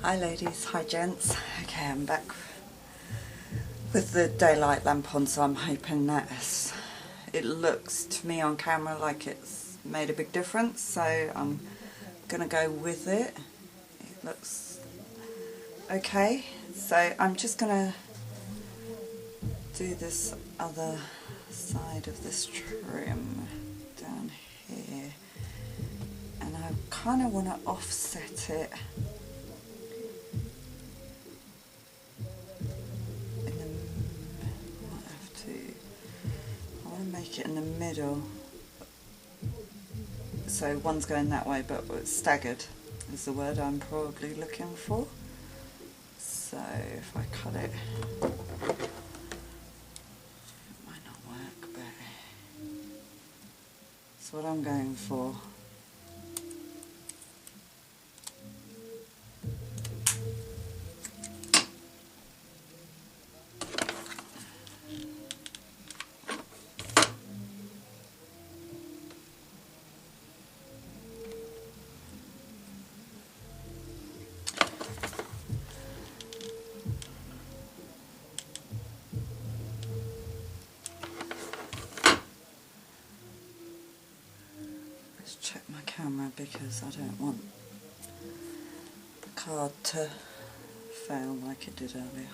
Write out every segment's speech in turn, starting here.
Hi ladies, hi gents. Okay, I'm back with the daylight lamp on, so I'm hoping that it looks to me on camera like it's made a big difference, so I'm gonna go with it. It looks okay, so I'm just gonna do this other side of this trim down here, and I kind of want to offset it make it in the middle, so one's going that way, but staggered is the word I'm probably looking for. So if I cut it, it might not work, but that's what I'm going for. Check my camera because I don't want the card to fail like it did earlier.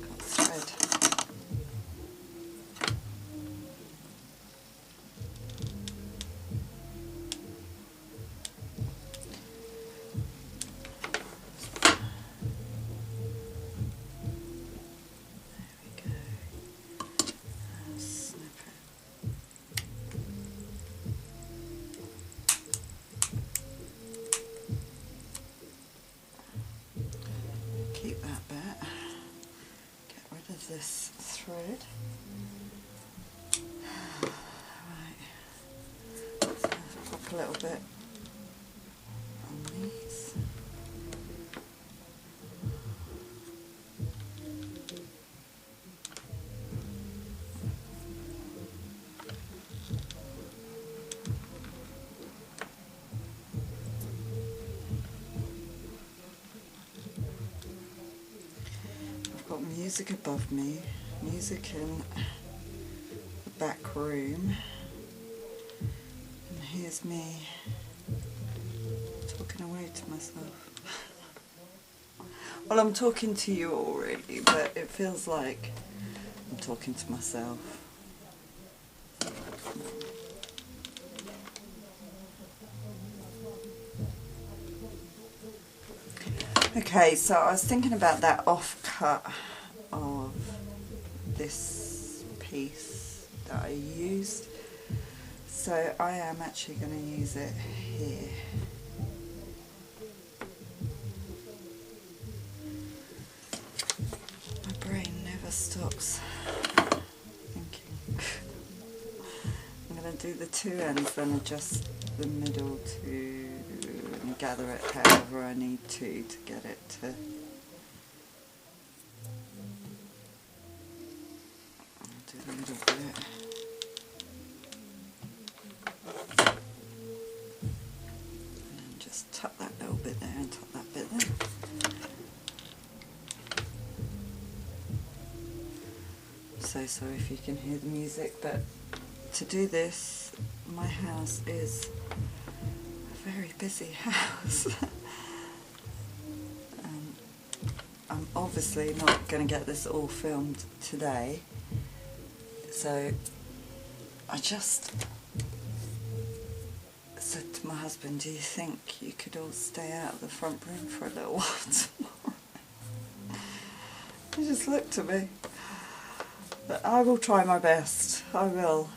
Got thread. This thread. Right, so pop a little bit on these. Music above me, music in the back room, and here's me talking away to myself. Well, I'm talking to you all really, but it feels like I'm talking to myself. Okay, so I was thinking about that offcut of this piece that I used, so I am actually going to use it here. My brain never stops thinking. I'm going to do the two ends, then adjust the middle to and gather it however I need to get it to do a little bit. And then just tuck that little bit there and tuck that bit there. So sorry if you can hear the music, but to do this, my house is a very busy house. I'm obviously not going to get this all filmed today, so I just said to my husband, do you think you could all stay out of the front room for a little while tomorrow? He just looked at me. But I will try my best, I will.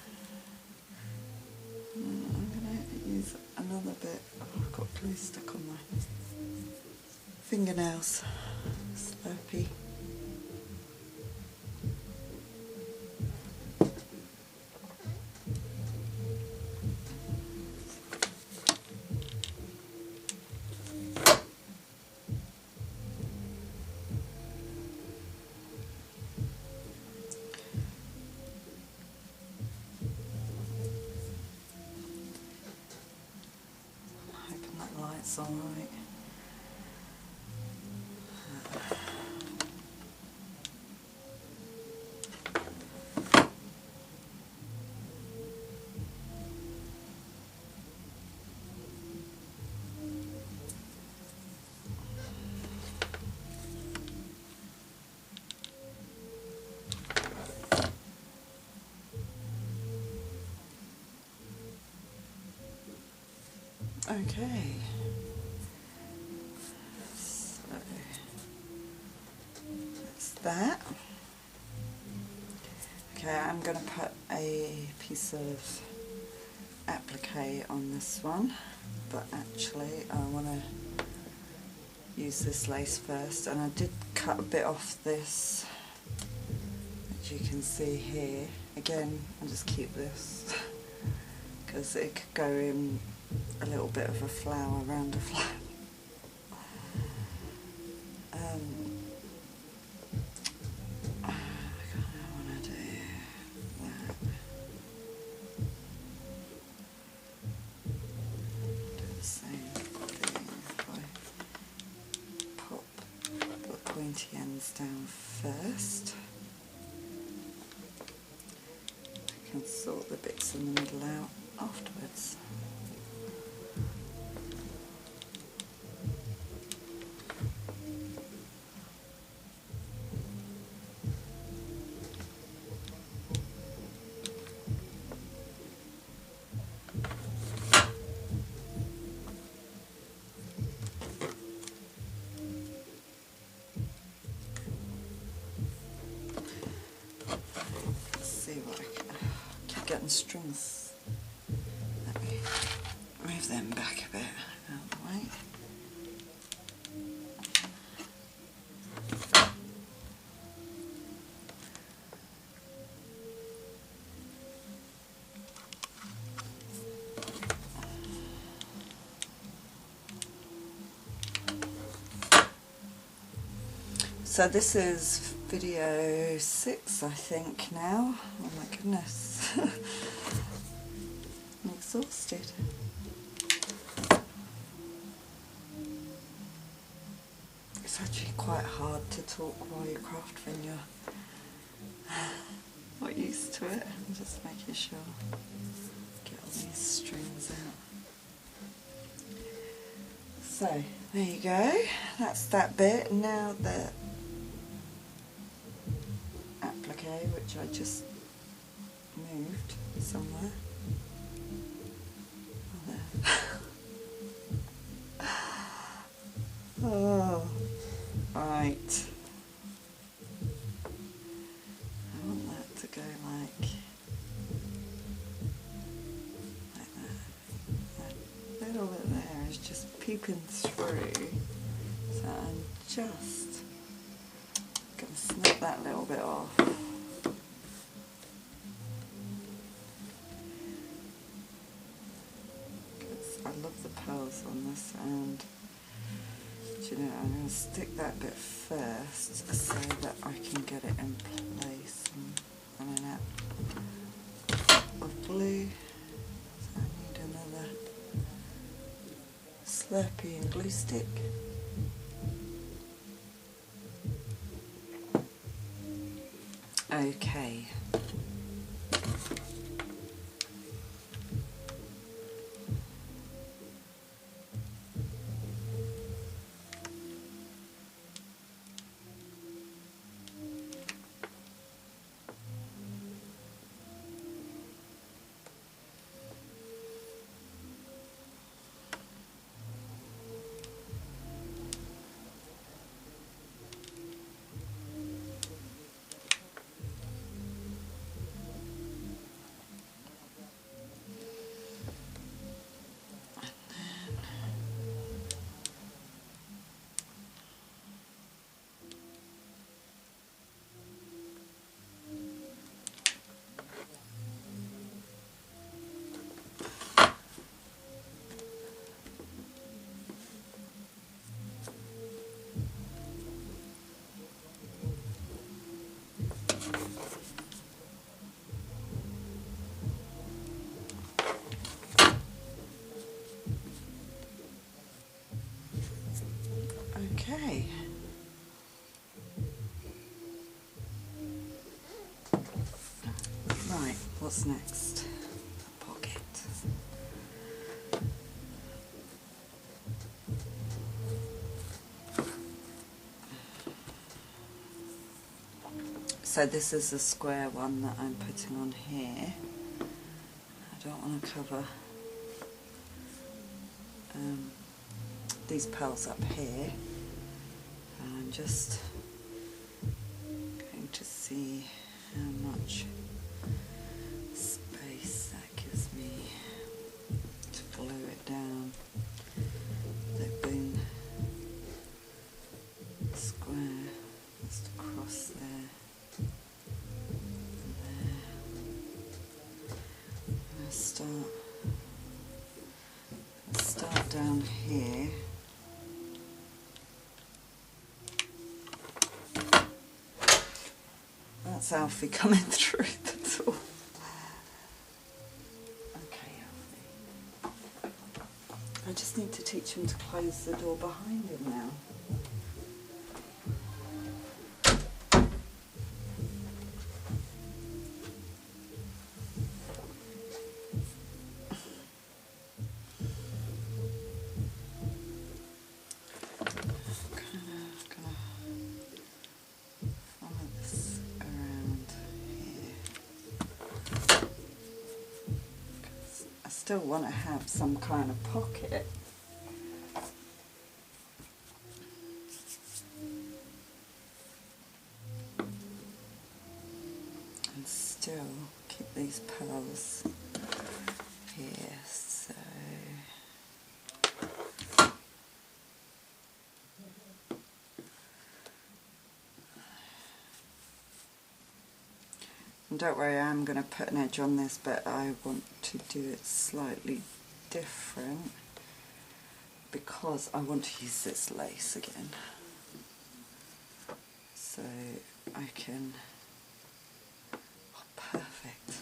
I'm going to use another bit. Oh, I've got glue stuck on my fingernails. Slurpy. that's alright. Okay, so that's that. Okay, I'm going to put a piece of applique on this one, but actually I want to use this lace first, and I did cut a bit off this, which you can see here. Again, I'll just keep this because it could go in a little bit of a flower around a flower. I kind of want to do that. Do the same thing if I pop the pointy ends down first. I can sort the bits in the middle out afterwards. Getting strings. Let me move them back a bit out of the way. So this is video 6, I think, now. Oh my goodness. I'm exhausted. It's actually quite hard to talk while you craft when you're not used to it. I'm just making sure I get all these strings out. So, there you go. That's that bit. Now the applique, which I just moved somewhere. Oh, there. Oh, right. I want that to go like that. That little bit there is just peeping through, so I'm just going to snip that little bit off. I love the pearls on this, and do you know, I'm going to stick that bit first so that I can get it in place. And running out of glue, so I need another Slurpee and glue stick. Okay. Okay. Right, what's next? The pocket. So this is the square one that I'm putting on here. I don't want to cover these pearls up here. I'm just going to see how much space that gives me to glue it down. They've been square just across there and there. I'm going to start down here. That's Alfie coming through the door. Okay, Alfie. I just need to teach him to close the door behind him now. Still want to have some kind of pocket. And still keep these pearls here, so and don't worry, I'm going to put an edge on this, but I want to do it slightly different because I want to use this lace again. So I can, oh, perfect.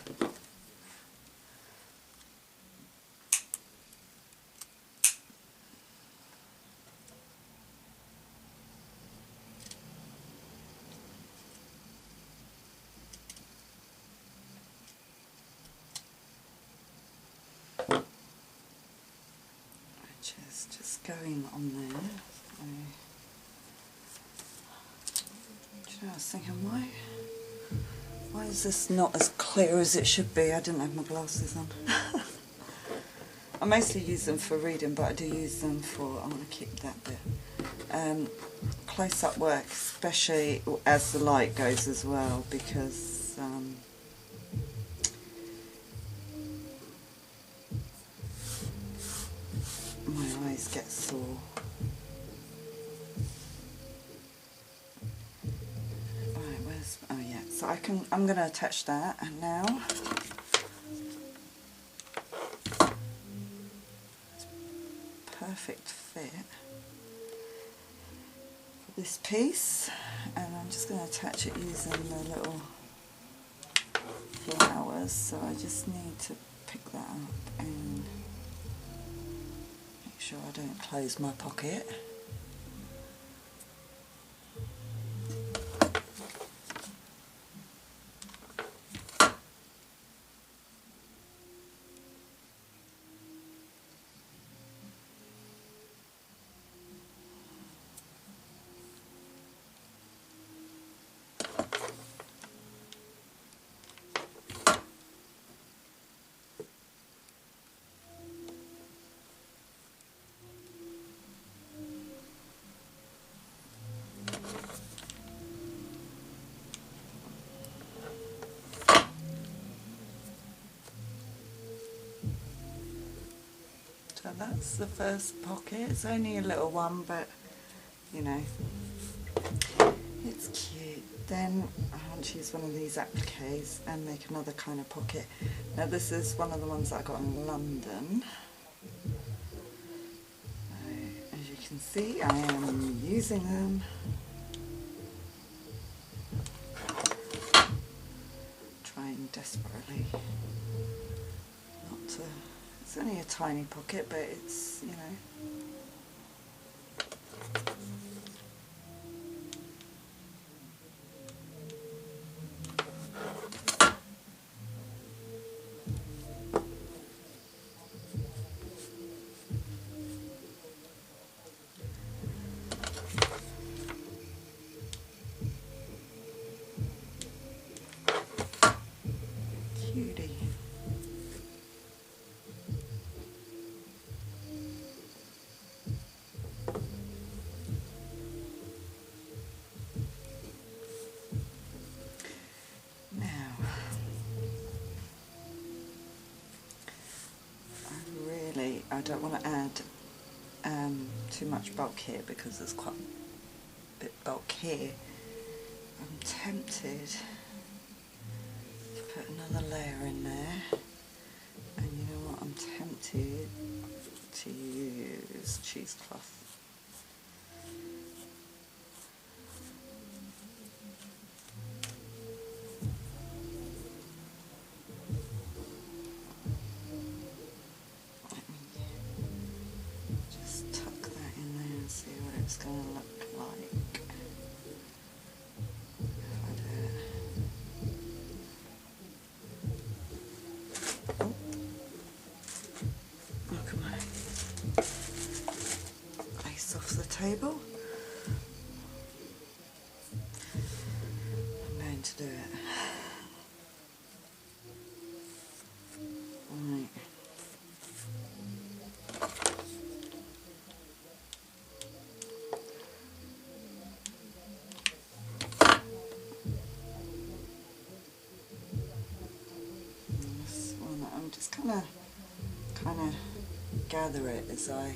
Just going on there. Do you know, I was thinking, why is this not as clear as it should be? I didn't have my glasses on. I mostly use them for reading, but I do use them for, I want to keep that bit. Close-up work, especially as the light goes as well, because my eyes get sore. Right, where's, oh yeah, so I'm going to attach that, and now it's perfect fit for this piece, and I'm just going to attach it using the little flowers, so I just need to pick that up and make sure I don't close my pocket. So that's the first pocket. It's only a little one, but you know, it's cute. Then I want to use one of these appliques and make another kind of pocket. Now this is one of the ones that I got in London. So, as you can see, I am using them. Trying desperately not to. It's only a tiny pocket, but it's, you know. don't want to add too much bulk here because there's quite a bit bulk here. I'm tempted to put another layer in there, and you know what, I'm tempted to use cheesecloth. Let me just tuck that in there and see what it's going to look like. Table. I'm going to do it. Right. This one, I'm just kind of gather it as I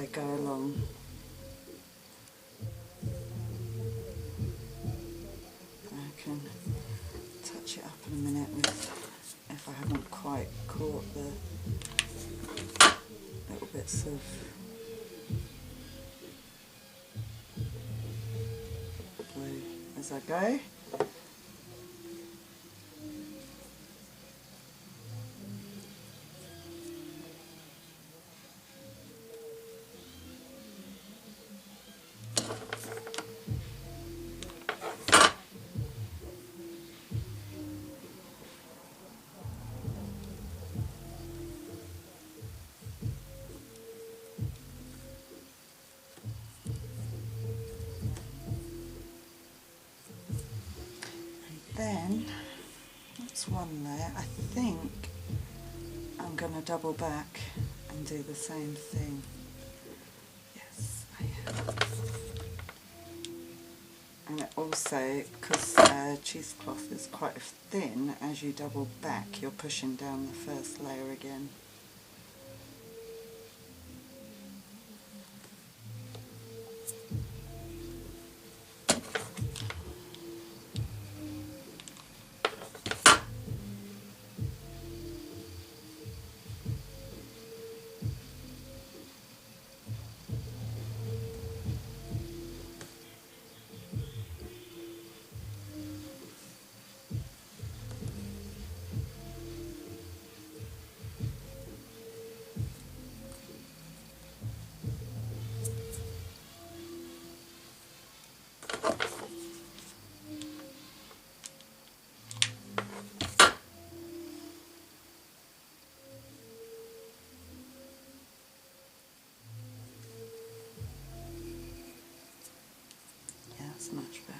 go along. I can touch it up in a minute if I haven't quite caught the little bits of blue as I go. Then, that's one layer. I think I'm going to double back and do the same thing. Yes, I am. And it also, because cheesecloth is quite thin, as you double back, you're pushing down the first layer again. That's much better.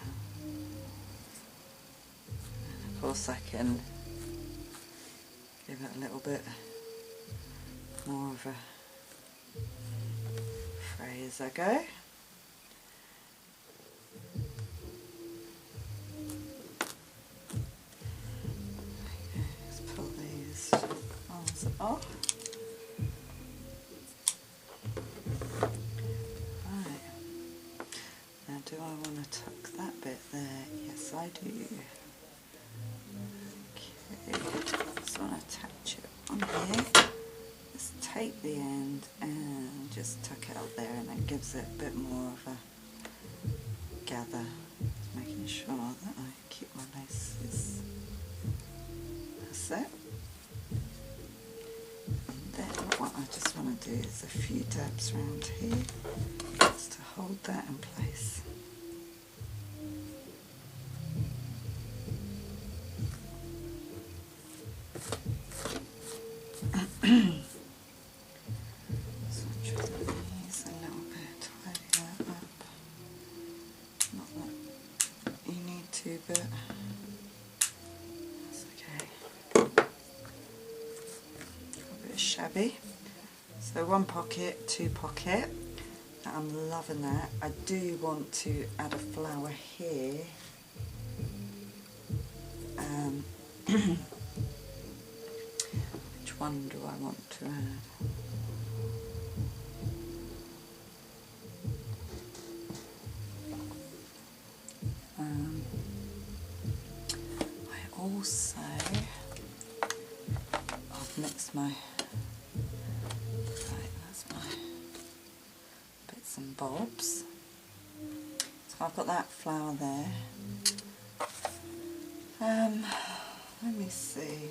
And of course I can give it a little bit more of a fray as I go. Let's pull these arms off. Do I want to tuck that bit there? Yes, I do. Okay, just want to attach it on here. Just take the end and just tuck it up there, and that gives it a bit more of a gather. Just making sure that I keep my laces. That's it. And then what I just want to do is a few dabs around here, just to hold that in place. But that's okay. A bit shabby. So one pocket, two pocket. I'm loving that. I do want to add a flower here. Which one do I want to add? I also, I've mixed my, right, that's my bits and bobs. So I've got that flower there. Let me see.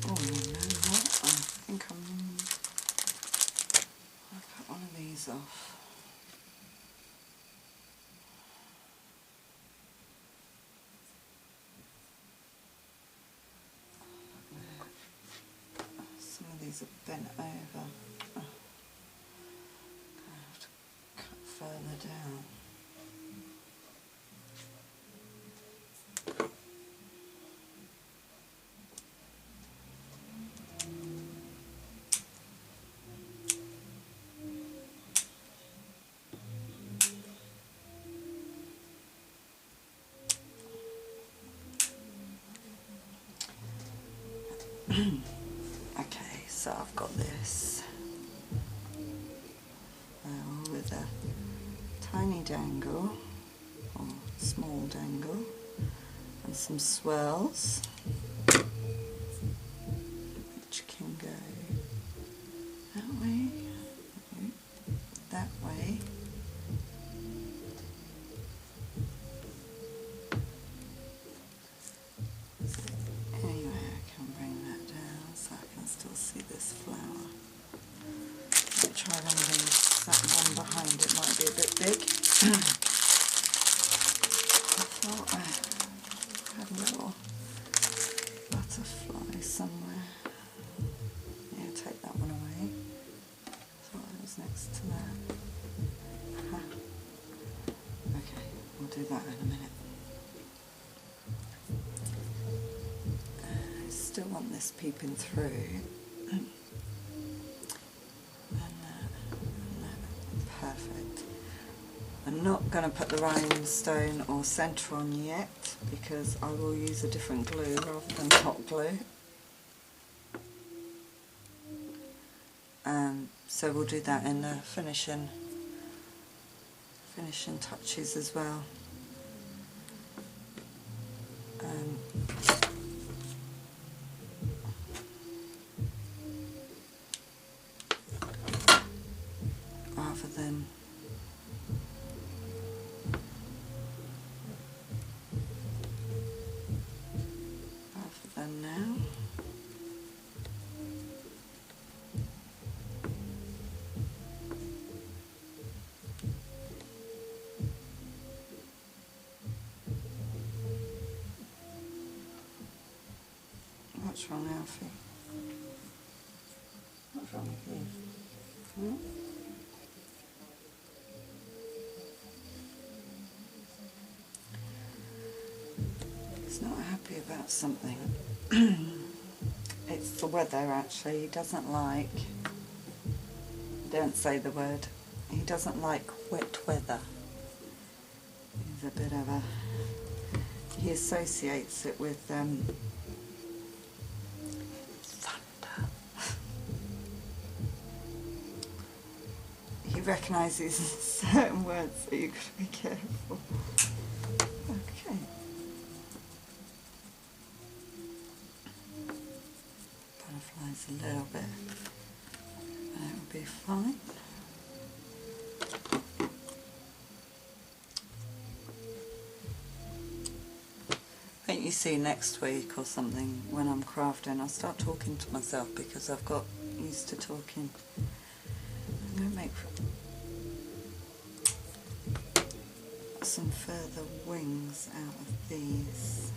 Oh, you know what? I think I'll cut one of these off. Some of these are bent over. Oh, I have to cut further down. Okay, so I've got this flower with a tiny dangle, or small dangle, and some swirls, which can go that way, that way. Anyway, I can bring that down so I can still see this flower. I'll try one of these. That one behind it might be a bit big. I thought I had a little butterfly somewhere. Yeah, take that one away. I thought it was next to that. Okay, we'll do that in a minute. Still want this peeping through, and that, perfect. I'm not going to put the rhinestone or centre on yet because I will use a different glue rather than hot glue, so we'll do that in the finishing touches as well. Rather than now. What's wrong, Alfie? What's wrong with you? Hmm? He's not happy about something. It's the weather, actually. He doesn't like, don't say the word, he doesn't like wet weather. He's a bit of a, he associates it with thunder. He recognises certain words, so you've got to be careful. Okay. Butterflies a little bit, and it will be fine. I think you see next week or something when I'm crafting, I'll start talking to myself because I've got used to talking. I'm going to make some further wings out of these.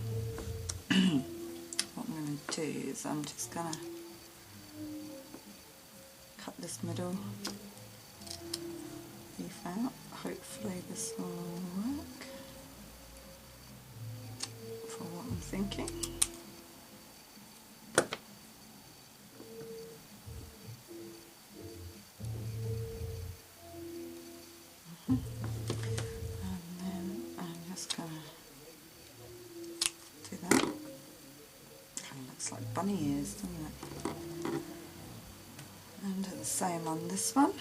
What I'm going to do is I'm just going to cut this middle leaf out. Hopefully this will work for what I'm thinking. looks like bunny ears, doesn't it? And do the same on this one.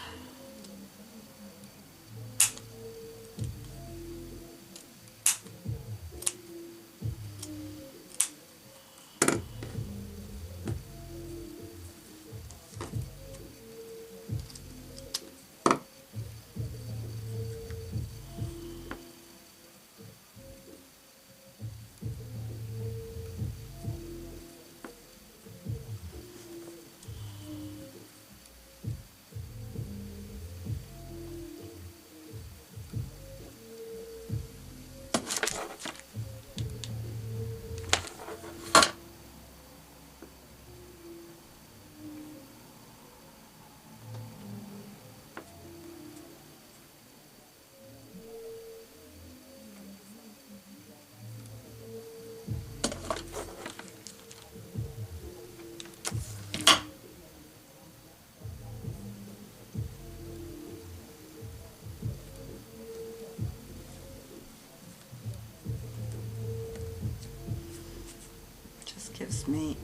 Gives me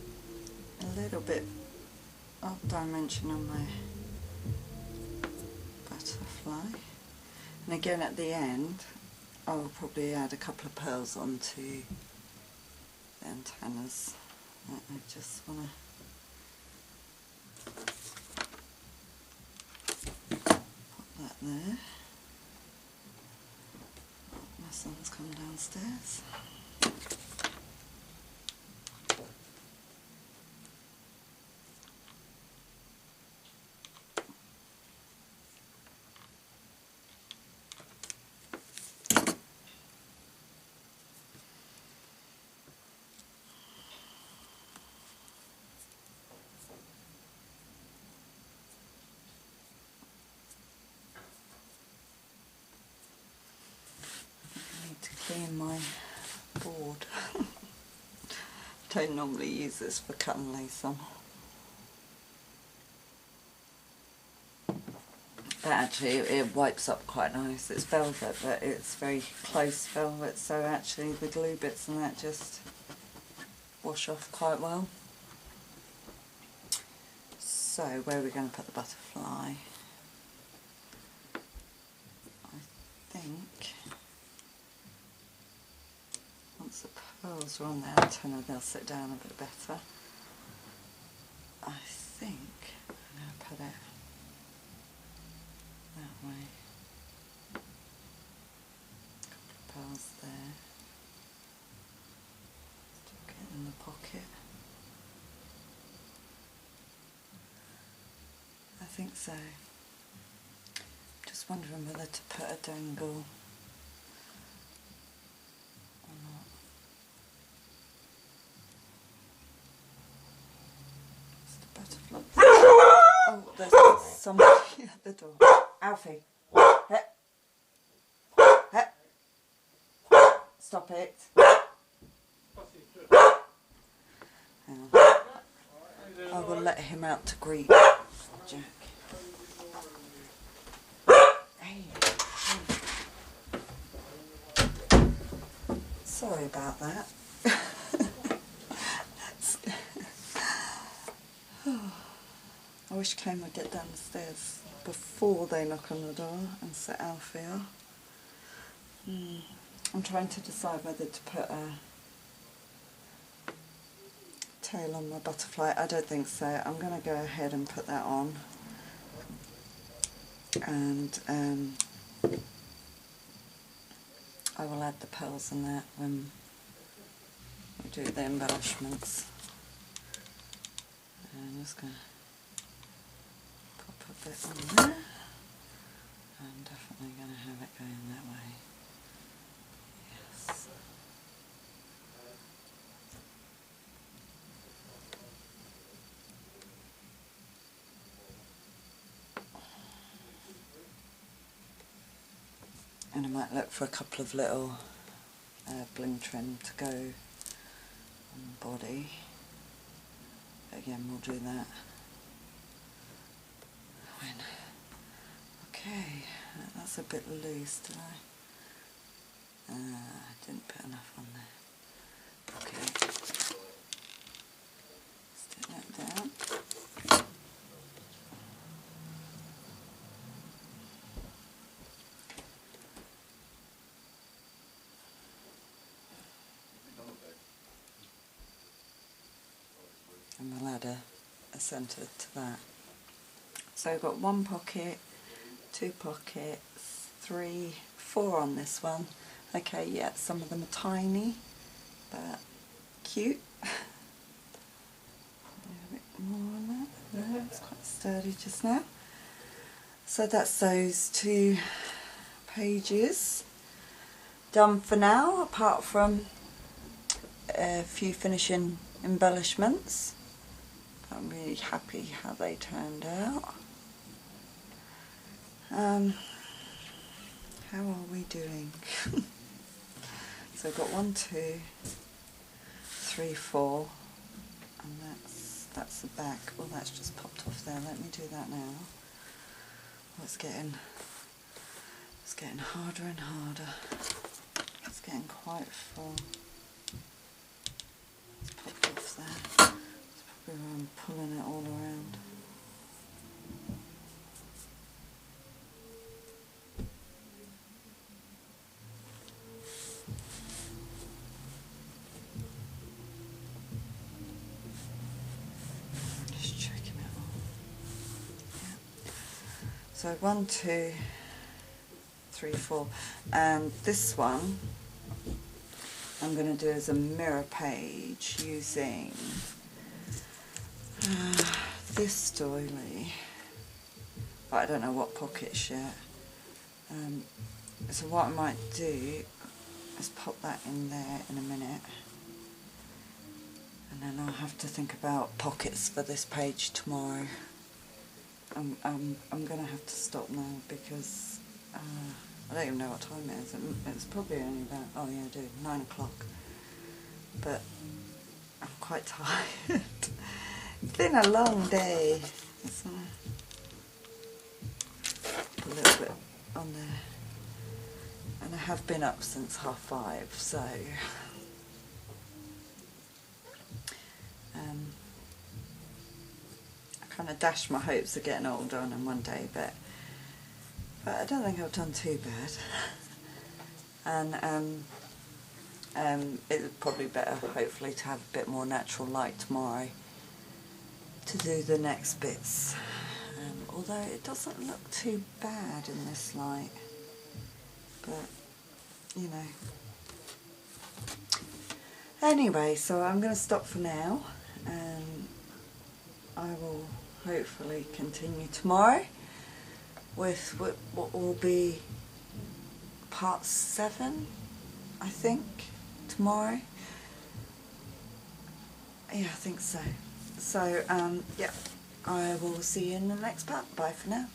a little bit of dimension on my butterfly, and again at the end I'll probably add a couple of pearls onto the antennas. I just want to put that there. My son's come downstairs. Clean my board. Don't normally use this for cutting lace on. But actually it wipes up quite nice. It's velvet, but it's very close velvet, so actually the glue bits and that just wash off quite well. So where are we going to put the butterfly? I think once the pearls are on the antenna they'll sit down a bit better. I think I'm going to put it that way. A couple of pearls there. Stick it in the pocket. I think so. Just wondering whether to put a dangle or not. It's the butterfly. Oh, there's somebody at the door. Alfie. Stop it. Hang on. I will let him out to greet Jack. Hey. Sorry about that. I wish Kane would get downstairs before they knock on the door and set Alfie off. I'm trying to decide whether to put a tail on my butterfly. I don't think so. I'm going to go ahead and put that on. And I will add the pearls in that when we do the embellishments. And I'm just going to pop a bit on there. I'm definitely going to have it going that way. Yes. And I might look for a couple of little bling trim to go on the body. But again, we'll do that when. Okay, that's a bit loose, did I? I didn't put enough on there. Okay. down. And we'll add a centre to that. So I've got 1 pocket, 2 pockets, 3, 4 on this one. Okay, yeah, some of them are tiny, but cute. A bit more on that. No, it's quite sturdy just now. So that's those 2 pages done for now, apart from a few finishing embellishments. I'm really happy how they turned out. How are we doing? So I've got 1, 2, 3, 4, and that's the back. Oh, that's just popped off there. Let me do that now. Oh, it's getting harder and harder. It's getting quite full. It's popped off there. It's probably where I'm pulling it all around. So 1, 2, 3, 4, and this one I'm going to do as a mirror page using this doily, but I don't know what pockets yet. So what I might do is pop that in there in a minute, and then I'll have to think about pockets for this page tomorrow. I'm going to have to stop now because I don't even know what time it is. It's probably only about, oh yeah I do, 9 o'clock. But I'm quite tired. It's been a long day. Just want to put a little bit on there. And I have been up since 5:30, so kind of dashed my hopes of getting it all done in one day, but I don't think I've done too bad. And it's probably better, hopefully, to have a bit more natural light tomorrow to do the next bits. Although it doesn't look too bad in this light, but you know. Anyway, so I'm going to stop for now, and I will hopefully continue tomorrow with what will be part 7, I think, tomorrow. Yeah, I think so. So, yeah, I will see you in the next part. Bye for now.